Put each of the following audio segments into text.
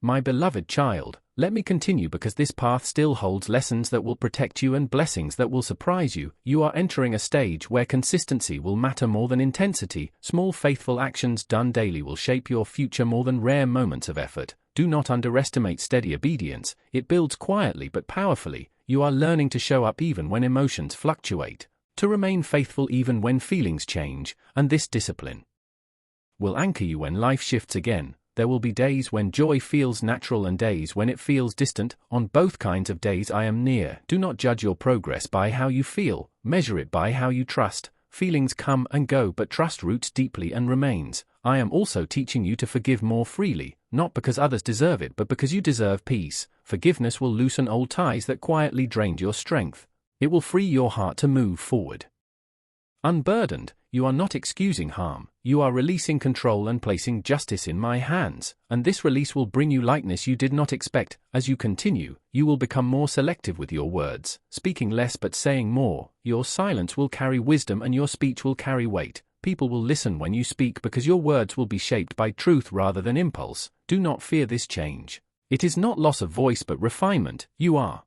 My beloved child, let me continue because this path still holds lessons that will protect you and blessings that will surprise you. You are entering a stage where consistency will matter more than intensity. Small faithful actions done daily will shape your future more than rare moments of effort. Do not underestimate steady obedience. It builds quietly but powerfully. You are learning to show up even when emotions fluctuate, to remain faithful even when feelings change, and this discipline will anchor you when life shifts again. There will be days when joy feels natural and days when it feels distant. On both kinds of days I am near. Do not judge your progress by how you feel, measure it by how you trust. Feelings come and go, but trust roots deeply and remains. I am also teaching you to forgive more freely, not because others deserve it but because you deserve peace. Forgiveness will loosen old ties that quietly drained your strength. It will free your heart to move forward. Unburdened, you are not excusing harm, you are releasing control and placing justice in my hands, and this release will bring you lightness you did not expect. As you continue, you will become more selective with your words, speaking less but saying more. Your silence will carry wisdom and your speech will carry weight. People will listen when you speak because your words will be shaped by truth rather than impulse. Do not fear this change. It is not loss of voice but refinement. You are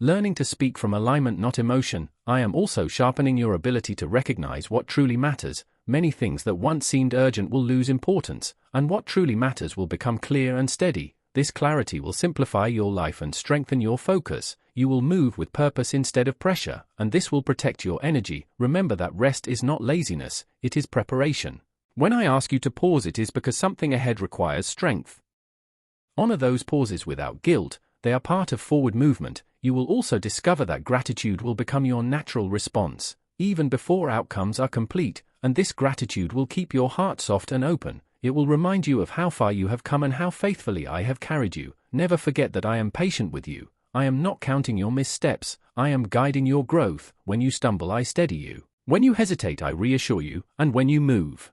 learning to speak from alignment, not emotion. I am also sharpening your ability to recognize what truly matters. Many things that once seemed urgent will lose importance, and what truly matters will become clear and steady. This clarity will simplify your life and strengthen your focus. You will move with purpose instead of pressure, and this will protect your energy. Remember that rest is not laziness, it is preparation. When I ask you to pause, it is because something ahead requires strength. Honor those pauses without guilt. They are part of forward movement. You will also discover that gratitude will become your natural response, even before outcomes are complete, and this gratitude will keep your heart soft and open. It will remind you of how far you have come and how faithfully I have carried you. Never forget that I am patient with you. I am not counting your missteps. I am guiding your growth. When you stumble, I steady you. When you hesitate, I reassure you, and when you move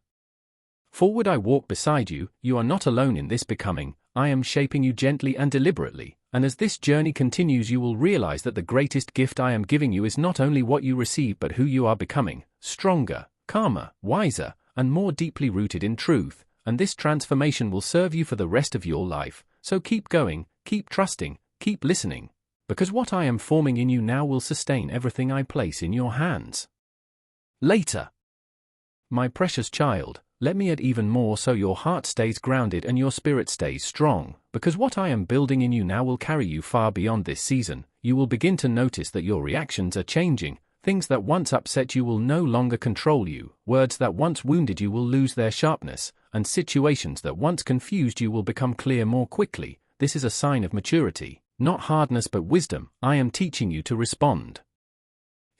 forward, I walk beside you. You are not alone in this becoming. I am shaping you gently and deliberately. And as this journey continues, you will realize that the greatest gift I am giving you is not only what you receive but who you are becoming, stronger, calmer, wiser, and more deeply rooted in truth. And this transformation will serve you for the rest of your life. So keep going, keep trusting, keep listening, because what I am forming in you now will sustain everything I place in your hands. Later. My precious child, let me add even more so your heart stays grounded and your spirit stays strong, because what I am building in you now will carry you far beyond this season. You will begin to notice that your reactions are changing. Things that once upset you will no longer control you. Words that once wounded you will lose their sharpness, and situations that once confused you will become clear more quickly. This is a sign of maturity, not hardness but wisdom. I am teaching you to respond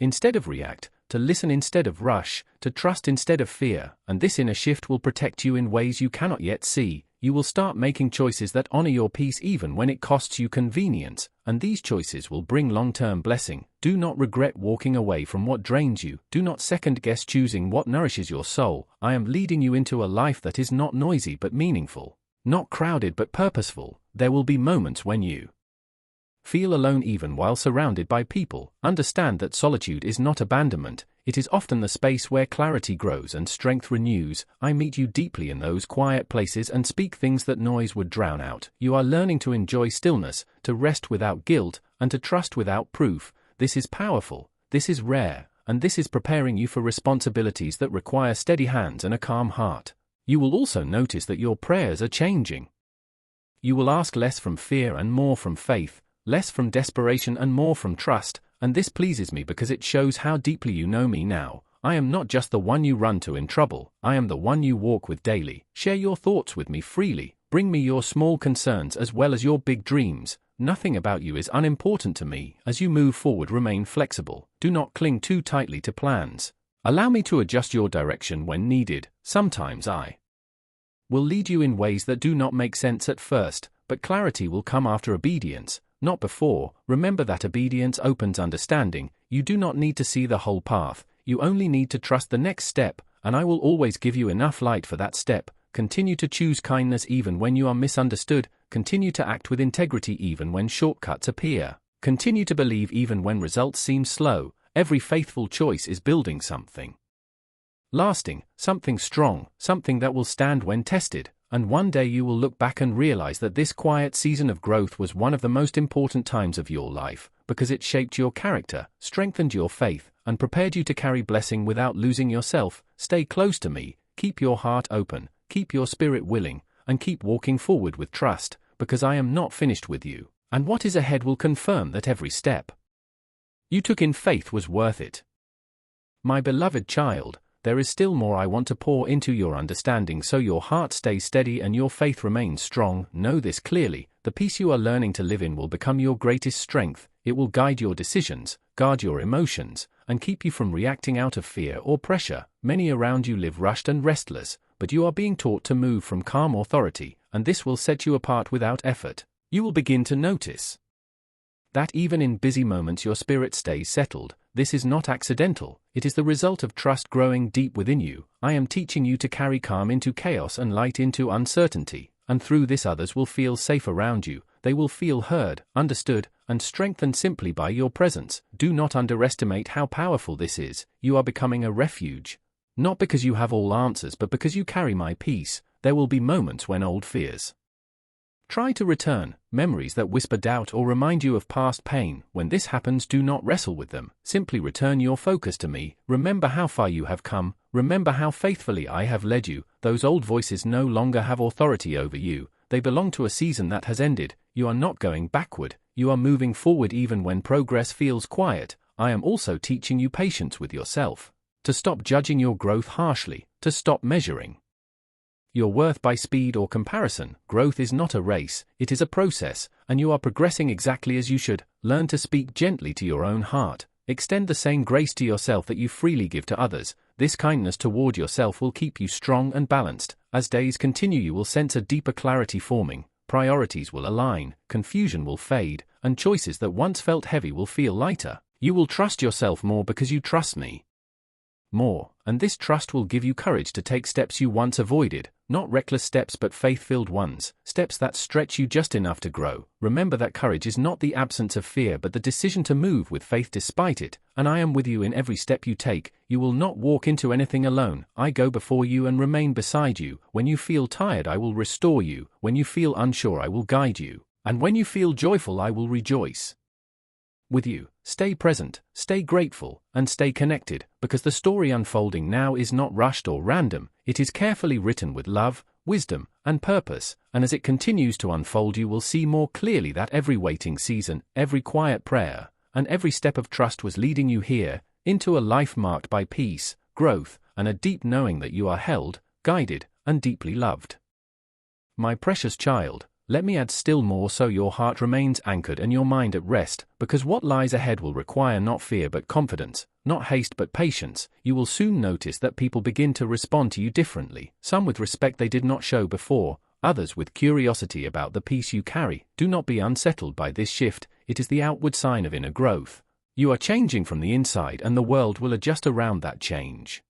instead of react, to listen instead of rush, to trust instead of fear, and this inner shift will protect you in ways you cannot yet see. You will start making choices that honor your peace even when it costs you convenience, and these choices will bring long-term blessing. Do not regret walking away from what drains you. Do not second-guess choosing what nourishes your soul. I am leading you into a life that is not noisy but meaningful, not crowded but purposeful. There will be moments when you feel alone even while surrounded by people. Understand that solitude is not abandonment. It is often the space where clarity grows and strength renews. I meet you deeply in those quiet places and speak things that noise would drown out. You are learning to enjoy stillness, to rest without guilt, and to trust without proof. This is powerful, this is rare, and this is preparing you for responsibilities that require steady hands and a calm heart. You will also notice that your prayers are changing. You will ask less from fear and more from faith, less from desperation and more from trust, and this pleases me because it shows how deeply you know me now. I am not just the one you run to in trouble, I am the one you walk with daily. Share your thoughts with me freely, bring me your small concerns as well as your big dreams. Nothing about you is unimportant to me. As you move forward, remain flexible. Do not cling too tightly to plans. Allow me to adjust your direction when needed. Sometimes I will lead you in ways that do not make sense at first, but clarity will come after obedience, not before. Remember that obedience opens understanding. You do not need to see the whole path. You only need to trust the next step, and I will always give you enough light for that step. Continue to choose kindness even when you are misunderstood. Continue to act with integrity even when shortcuts appear. Continue to believe even when results seem slow. Every faithful choice is building something lasting, something strong, something that will stand when tested. and one day you will look back and realize that this quiet season of growth was one of the most important times of your life, because it shaped your character, strengthened your faith, and prepared you to carry blessing without losing yourself. Stay close to me, keep your heart open, keep your spirit willing, and keep walking forward with trust, because I am not finished with you, and what is ahead will confirm that every step you took in faith was worth it. My beloved child, there is still more I want to pour into your understanding so your heart stays steady and your faith remains strong. Know this clearly, the peace you are learning to live in will become your greatest strength. It will guide your decisions, guard your emotions, and keep you from reacting out of fear or pressure. Many around you live rushed and restless, but you are being taught to move from calm authority, and this will set you apart without effort. You will begin to notice that even in busy moments your spirit stays settled. This is not accidental, it is the result of trust growing deep within you. I am teaching you to carry calm into chaos and light into uncertainty, and through this others will feel safe around you. They will feel heard, understood, and strengthened simply by your presence. Do not underestimate how powerful this is. You are becoming a refuge. Not because you have all answers but because you carry my peace. There will be moments when old fears try to return, memories that whisper doubt or remind you of past pain. When this happens, do not wrestle with them. Simply return your focus to me. Remember how far you have come. Remember how faithfully I have led you. Those old voices no longer have authority over you. They belong to a season that has ended. You are not going backward. You are moving forward even when progress feels quiet. I am also teaching you patience with yourself. To stop judging your growth harshly. To stop measuring your worth by speed or comparison. Growth is not a race, it is a process, and you are progressing exactly as you should. Learn to speak gently to your own heart. Extend the same grace to yourself that you freely give to others. This kindness toward yourself will keep you strong and balanced. As days continue, you will sense a deeper clarity forming. Priorities will align, confusion will fade, and choices that once felt heavy will feel lighter. You will trust yourself more because you trust me more, and this trust will give you courage to take steps you once avoided. Not reckless steps but faith-filled ones, steps that stretch you just enough to grow. Remember that courage is not the absence of fear but the decision to move with faith despite it, and I am with you in every step you take. You will not walk into anything alone. I go before you and remain beside you. When you feel tired, I will restore you. When you feel unsure, I will guide you. And when you feel joyful, I will rejoice with you. Stay present, stay grateful, and stay connected, because the story unfolding now is not rushed or random. It is carefully written with love, wisdom, and purpose, and as it continues to unfold you will see more clearly that every waiting season, every quiet prayer, and every step of trust was leading you here, into a life marked by peace, growth, and a deep knowing that you are held, guided, and deeply loved. My precious child, let me add still more so your heart remains anchored and your mind at rest, because what lies ahead will require not fear but confidence, not haste but patience. You will soon notice that people begin to respond to you differently, some with respect they did not show before, others with curiosity about the peace you carry. Do not be unsettled by this shift, it is the outward sign of inner growth. You are changing from the inside and the world will adjust around that change.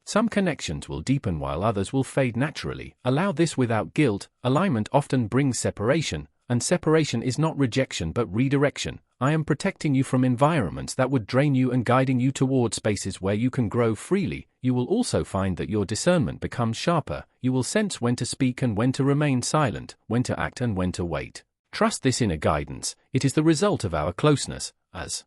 Some connections will deepen while others will fade naturally. Allow this without guilt. Alignment often brings separation, and separation is not rejection but redirection. I am protecting you from environments that would drain you and guiding you toward spaces where you can grow freely. You will also find that your discernment becomes sharper. You will sense when to speak and when to remain silent, when to act and when to wait. Trust this inner guidance. It is the result of our closeness. As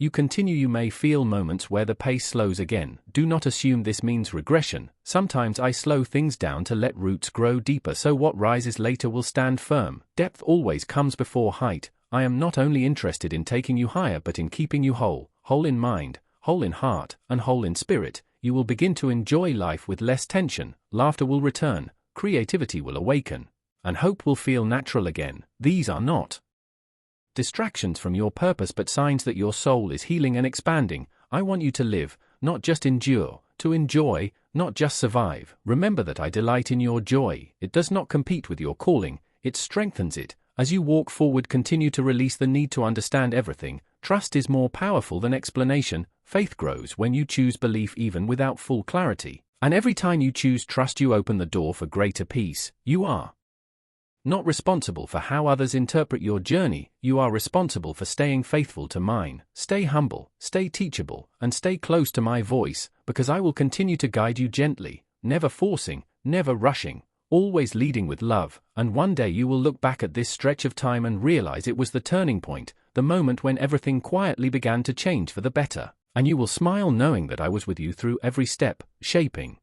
you continue, you may feel moments where the pace slows again. Do not assume this means regression. Sometimes I slow things down to let roots grow deeper so what rises later will stand firm. Depth always comes before height. I am not only interested in taking you higher but in keeping you whole. Whole in mind, whole in heart, and whole in spirit. You will begin to enjoy life with less tension. Laughter will return, creativity will awaken, and hope will feel natural again. These are not distractions from your purpose but signs that your soul is healing and expanding. I want you to live, not just endure, to enjoy, not just survive. Remember that I delight in your joy. It does not compete with your calling, it strengthens it. As you walk forward, continue to release the need to understand everything. Trust is more powerful than explanation. Faith grows when you choose belief even without full clarity. And every time you choose trust, you open the door for greater peace. You are not responsible for how others interpret your journey, you are responsible for staying faithful to mine. Stay humble, stay teachable, and stay close to my voice, because I will continue to guide you gently, never forcing, never rushing, always leading with love, and one day you will look back at this stretch of time and realize it was the turning point, the moment when everything quietly began to change for the better, and you will smile knowing that I was with you through every step, shaping,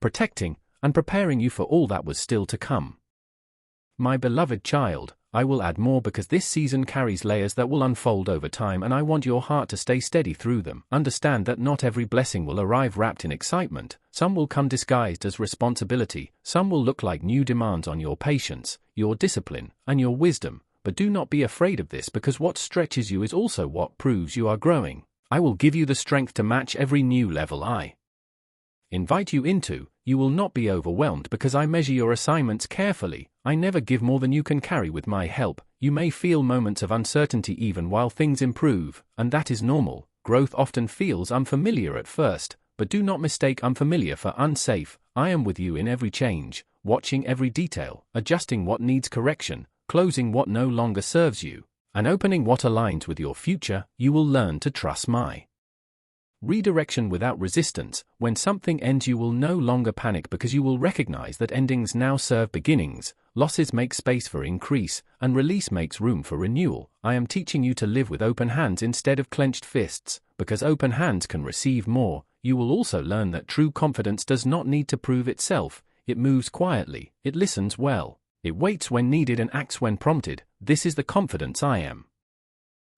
protecting, and preparing you for all that was still to come. My beloved child, I will add more because this season carries layers that will unfold over time, and I want your heart to stay steady through them. Understand that not every blessing will arrive wrapped in excitement. Some will come disguised as responsibility, some will look like new demands on your patience, your discipline, and your wisdom. But do not be afraid of this, because what stretches you is also what proves you are growing. I will give you the strength to match every new level I invite you into. You will not be overwhelmed because I measure your assignments carefully. I never give more than you can carry with my help. You may feel moments of uncertainty even while things improve, and that is normal. Growth often feels unfamiliar at first, but do not mistake unfamiliar for unsafe. I am with you in every change, watching every detail, adjusting what needs correction, closing what no longer serves you, and opening what aligns with your future. You will learn to trust my redirection without resistance. When something ends, you will no longer panic because you will recognize that endings now serve beginnings, losses make space for increase, and release makes room for renewal. I am teaching you to live with open hands instead of clenched fists, because open hands can receive more. You will also learn that true confidence does not need to prove itself. It moves quietly, it listens well, it waits when needed and acts when prompted. This is the confidence I am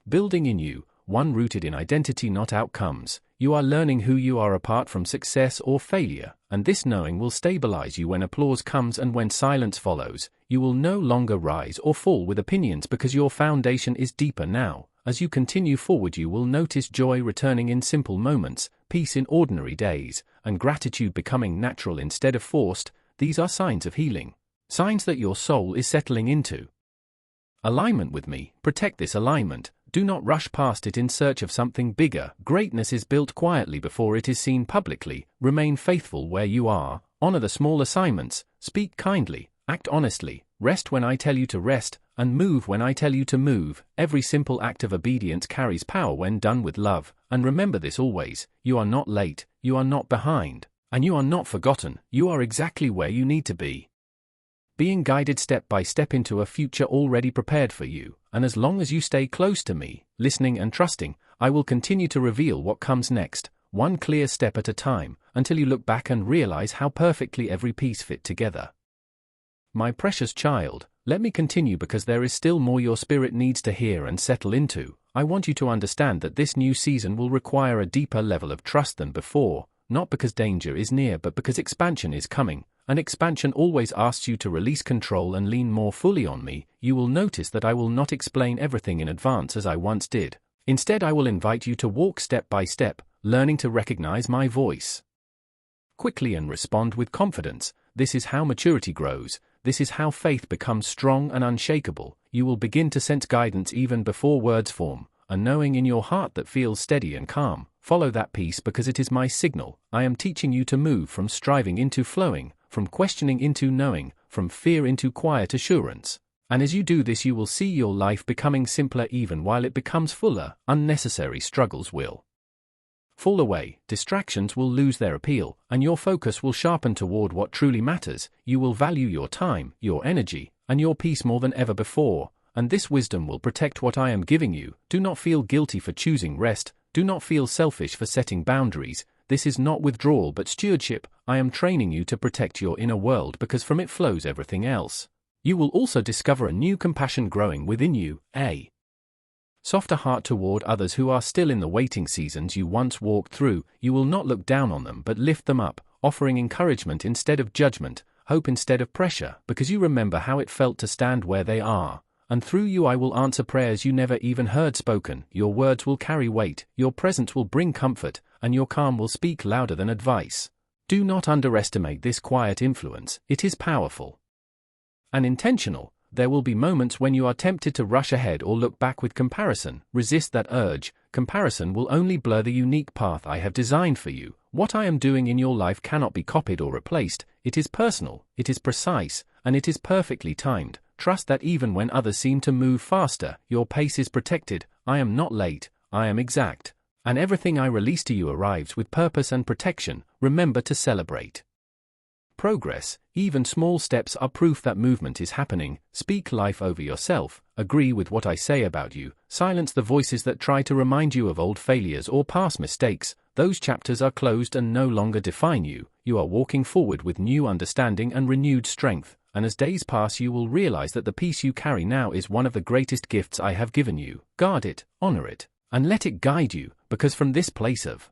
building in you, one rooted in identity, not outcomes. You are learning who you are apart from success or failure, and this knowing will stabilize you when applause comes and when silence follows. You will no longer rise or fall with opinions because your foundation is deeper now. As you continue forward, you will notice joy returning in simple moments, peace in ordinary days, and gratitude becoming natural instead of forced. These are signs of healing, signs that your soul is settling into alignment with me. Protect this alignment. Do not rush past it in search of something bigger. Greatness is built quietly before it is seen publicly. Remain faithful where you are, honor the small assignments, speak kindly, act honestly, rest when I tell you to rest, and move when I tell you to move. Every simple act of obedience carries power when done with love, and remember this always: you are not late, you are not behind, and you are not forgotten. You are exactly where you need to be, being guided step by step into a future already prepared for you. And as long as you stay close to me, listening and trusting, I will continue to reveal what comes next, one clear step at a time, until you look back and realize how perfectly every piece fit together. My precious child, let me continue because there is still more your spirit needs to hear and settle into. I want you to understand that this new season will require a deeper level of trust than before, not because danger is near but because expansion is coming. And expansion always asks you to release control and lean more fully on me. You will notice that I will not explain everything in advance as I once did. Instead, I will invite you to walk step by step, learning to recognize my voice quickly and respond with confidence. This is how maturity grows. This is how faith becomes strong and unshakable. You will begin to sense guidance even before words form, a knowing in your heart that feels steady and calm. Follow that peace because it is my signal. I am teaching you to move from striving into flowing, from questioning into knowing, from fear into quiet assurance. And as you do this, you will see your life becoming simpler even while it becomes fuller. Unnecessary struggles will fall away, distractions will lose their appeal, and your focus will sharpen toward what truly matters. You will value your time, your energy, and your peace more than ever before, and this wisdom will protect what I am giving you. Do not feel guilty for choosing rest. Do not feel selfish for setting boundaries. This is not withdrawal but stewardship. I am training you to protect your inner world because from it flows everything else. You will also discover a new compassion growing within you, a softer heart toward others who are still in the waiting seasons you once walked through. You will not look down on them but lift them up, offering encouragement instead of judgment, hope instead of pressure, because you remember how it felt to stand where they are. And through you I will answer prayers you never even heard spoken. Your words will carry weight, your presence will bring comfort, and your calm will speak louder than advice. Do not underestimate this quiet influence. It is powerful and intentional. There will be moments when you are tempted to rush ahead or look back with comparison. Resist that urge. Comparison will only blur the unique path I have designed for you. What I am doing in your life cannot be copied or replaced. It is personal, it is precise, and it is perfectly timed. Trust that even when others seem to move faster, your pace is protected. I am not late, I am exact. And everything I release to you arrives with purpose and protection. Remember to celebrate progress. Even small steps are proof that movement is happening. Speak life over yourself. Agree with what I say about you. Silence the voices that try to remind you of old failures or past mistakes. Those chapters are closed and no longer define you. You are walking forward with new understanding and renewed strength. And as days pass, you will realize that the peace you carry now is one of the greatest gifts I have given you. Guard it, honor it, and let it guide you, because from this place of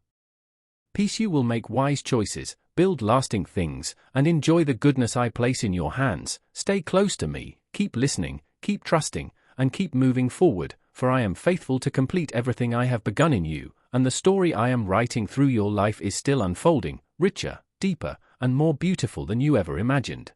peace you will make wise choices, build lasting things, and enjoy the goodness I place in your hands. Stay close to me, keep listening, keep trusting, and keep moving forward, for I am faithful to complete everything I have begun in you, and the story I am writing through your life is still unfolding, richer, deeper, and more beautiful than you ever imagined.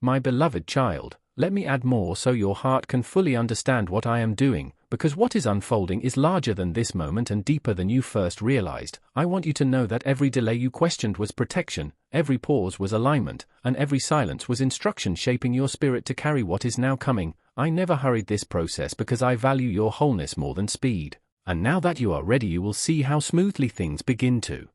My beloved child, let me add more so your heart can fully understand what I am doing, because what is unfolding is larger than this moment and deeper than you first realized. I want you to know that every delay you questioned was protection, every pause was alignment, and every silence was instruction shaping your spirit to carry what is now coming. I never hurried this process because I value your wholeness more than speed. And now that you are ready, you will see how smoothly things begin to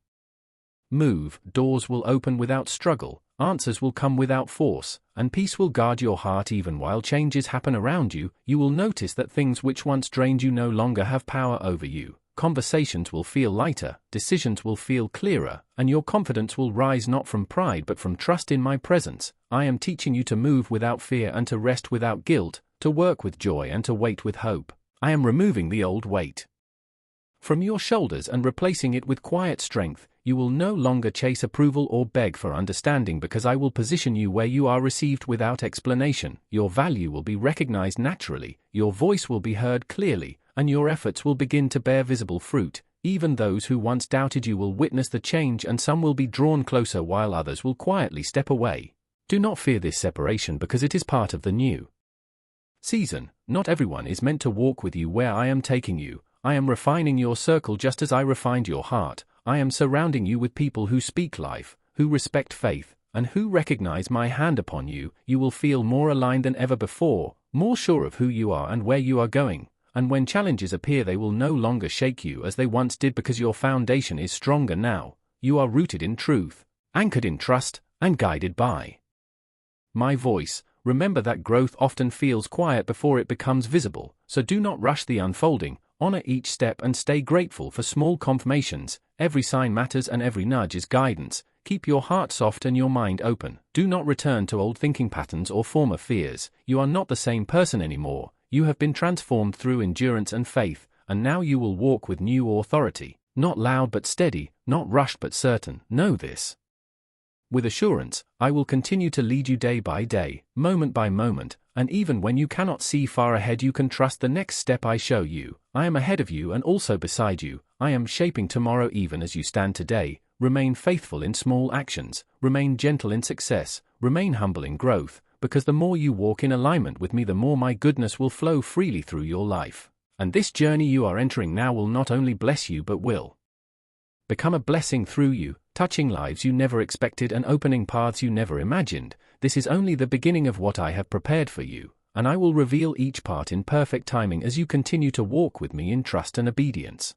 move. Doors will open without struggle, answers will come without force, and peace will guard your heart even while changes happen around you. You will notice that things which once drained you no longer have power over you. Conversations will feel lighter, decisions will feel clearer, and your confidence will rise not from pride but from trust in my presence. I am teaching you to move without fear and to rest without guilt, to work with joy and to wait with hope. I am removing the old weight from your shoulders and replacing it with quiet strength. You will no longer chase approval or beg for understanding, because I will position you where you are received without explanation. Your value will be recognized naturally, your voice will be heard clearly, and your efforts will begin to bear visible fruit. Even those who once doubted you will witness the change, and some will be drawn closer while others will quietly step away. Do not fear this separation, because it is part of the new season. Not everyone is meant to walk with you where I am taking you. I am refining your circle just as I refined your heart. I am surrounding you with people who speak life, who respect faith, and who recognize my hand upon you. You will feel more aligned than ever before, more sure of who you are and where you are going. And when challenges appear, they will no longer shake you as they once did, because your foundation is stronger now. You are rooted in truth, anchored in trust, and guided by my voice. Remember that growth often feels quiet before it becomes visible, so do not rush the unfolding. Honor each step and stay grateful for small confirmations. Every sign matters and every nudge is guidance. Keep your heart soft and your mind open. Do not return to old thinking patterns or former fears. You are not the same person anymore. You have been transformed through endurance and faith, and now you will walk with new authority. Not loud but steady, not rushed but certain. Know this with assurance. I will continue to lead you day by day, moment by moment, and even when you cannot see far ahead, you can trust the next step I show you. I am ahead of you and also beside you. I am shaping tomorrow even as you stand today. Remain faithful in small actions, remain gentle in success, remain humble in growth, because the more you walk in alignment with me, the more my goodness will flow freely through your life. And this journey you are entering now will not only bless you but will become a blessing through you, touching lives you never expected and opening paths you never imagined. This is only the beginning of what I have prepared for you, and I will reveal each part in perfect timing as you continue to walk with me in trust and obedience.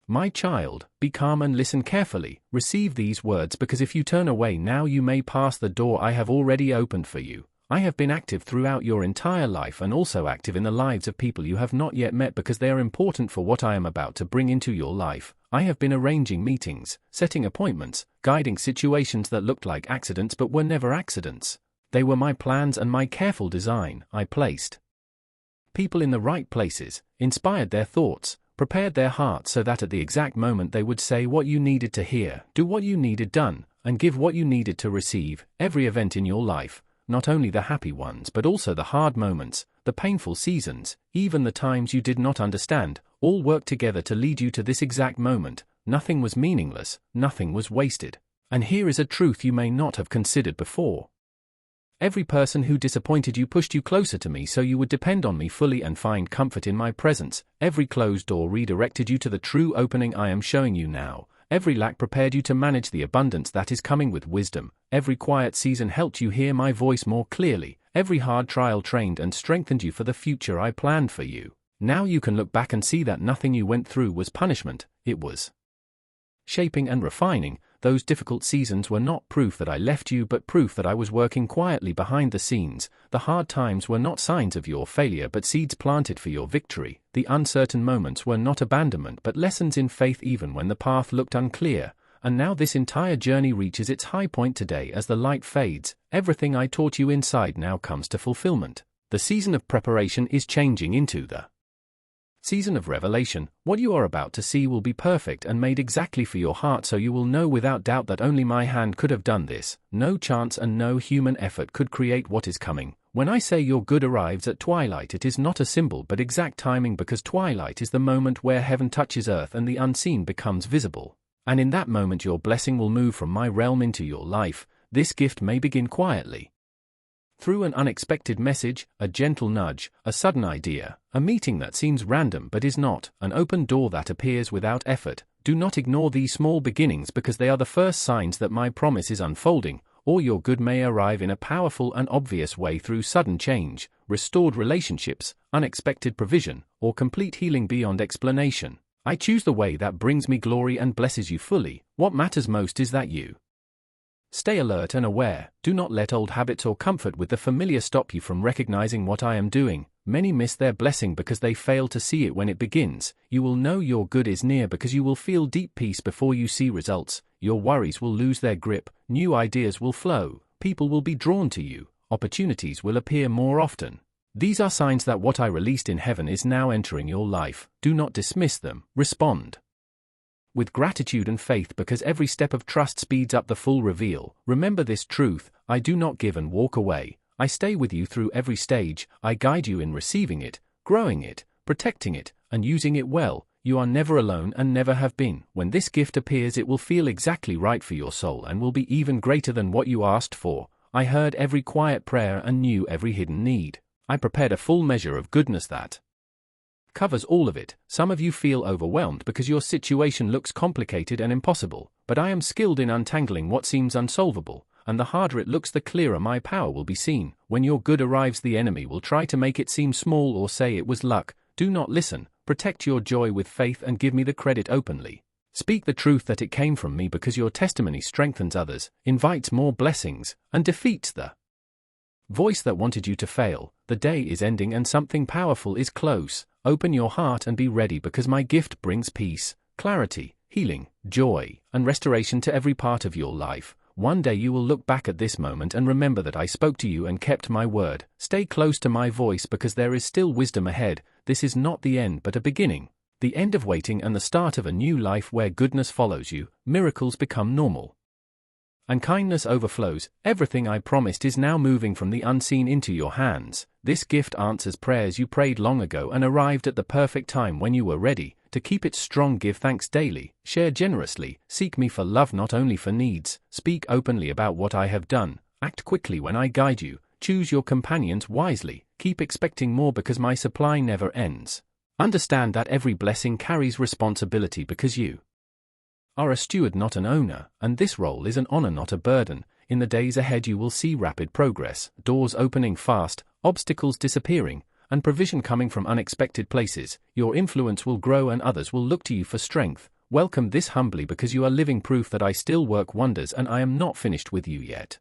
My child, be calm and listen carefully. Receive these words, because if you turn away now, you may pass the door I have already opened for you. I have been active throughout your entire life and also active in the lives of people you have not yet met, because they are important for what I am about to bring into your life. I have been arranging meetings, setting appointments, guiding situations that looked like accidents but were never accidents. They were my plans and my careful design. I placed people in the right places, inspired their thoughts, prepared their hearts so that at the exact moment they would say what you needed to hear, do what you needed done, and give what you needed to receive. Every event in your life, not only the happy ones but also the hard moments, the painful seasons, even the times you did not understand, all worked together to lead you to this exact moment. Nothing was meaningless, nothing was wasted. And here is a truth you may not have considered before. Every person who disappointed you pushed you closer to me so you would depend on me fully and find comfort in my presence. Every closed door redirected you to the true opening I am showing you now. Every lack prepared you to manage the abundance that is coming with wisdom. Every quiet season helped you hear my voice more clearly. Every hard trial trained and strengthened you for the future I planned for you. Now you can look back and see that nothing you went through was punishment, it was shaping and refining. The those difficult seasons were not proof that I left you but proof that I was working quietly behind the scenes. The hard times were not signs of your failure but seeds planted for your victory. The uncertain moments were not abandonment but lessons in faith even when the path looked unclear. And now this entire journey reaches its high point today as the light fades. Everything I taught you inside now comes to fulfillment. The season of preparation is changing into the season of revelation. What you are about to see will be perfect and made exactly for your heart, so you will know without doubt that only my hand could have done this. No chance and no human effort could create what is coming. When I say your good arrives at twilight, it is not a symbol but exact timing, because twilight is the moment where heaven touches earth and the unseen becomes visible. And in that moment your blessing will move from my realm into your life. This gift may begin quietly, through an unexpected message, a gentle nudge, a sudden idea, a meeting that seems random but is not, an open door that appears without effort. Do not ignore these small beginnings, because they are the first signs that my promise is unfolding. Or your good may arrive in a powerful and obvious way through sudden change, restored relationships, unexpected provision, or complete healing beyond explanation. I choose the way that brings me glory and blesses you fully. What matters most is that you stay alert and aware. Do not let old habits or comfort with the familiar stop you from recognizing what I am doing. Many miss their blessing because they fail to see it when it begins. You will know your good is near because you will feel deep peace before you see results. Your worries will lose their grip. New ideas will flow. People will be drawn to you. Opportunities will appear more often. These are signs that what I released in heaven is now entering your life. Do not dismiss them. Respond with gratitude and faith, because every step of trust speeds up the full reveal. Remember this truth: I do not give and walk away. I stay with you through every stage. I guide you in receiving it, growing it, protecting it, and using it well. You are never alone and never have been. When this gift appears, it will feel exactly right for your soul and will be even greater than what you asked for. I heard every quiet prayer and knew every hidden need. I prepared a full measure of goodness that covers all of it. Some of you feel overwhelmed because your situation looks complicated and impossible, but I am skilled in untangling what seems unsolvable, and the harder it looks, the clearer my power will be seen. When your good arrives, the enemy will try to make it seem small or say it was luck. Do not listen. Protect your joy with faith and give me the credit openly. Speak the truth that it came from me, because your testimony strengthens others, invites more blessings, and defeats the voice that wanted you to fail. The day is ending and something powerful is close. Open your heart and be ready, because my gift brings peace, clarity, healing, joy, and restoration to every part of your life. One day you will look back at this moment and remember that I spoke to you and kept my word. Stay close to my voice, because there is still wisdom ahead. This is not the end but a beginning. The end of waiting and the start of a new life where goodness follows you, miracles become normal, and kindness overflows. Everything I promised is now moving from the unseen into your hands. This gift answers prayers you prayed long ago and arrived at the perfect time when you were ready. To keep it strong, give thanks daily, share generously, seek me for love, not only for needs. Speak openly about what I have done, act quickly when I guide you, choose your companions wisely, keep expecting more because my supply never ends. Understand that every blessing carries responsibility, because you are a steward, not an owner, and this role is an honor, not a burden. In the days ahead you will see rapid progress, doors opening fast, obstacles disappearing, and provision coming from unexpected places. Your influence will grow and others will look to you for strength. Welcome this humbly, because you are living proof that I still work wonders and I am not finished with you yet.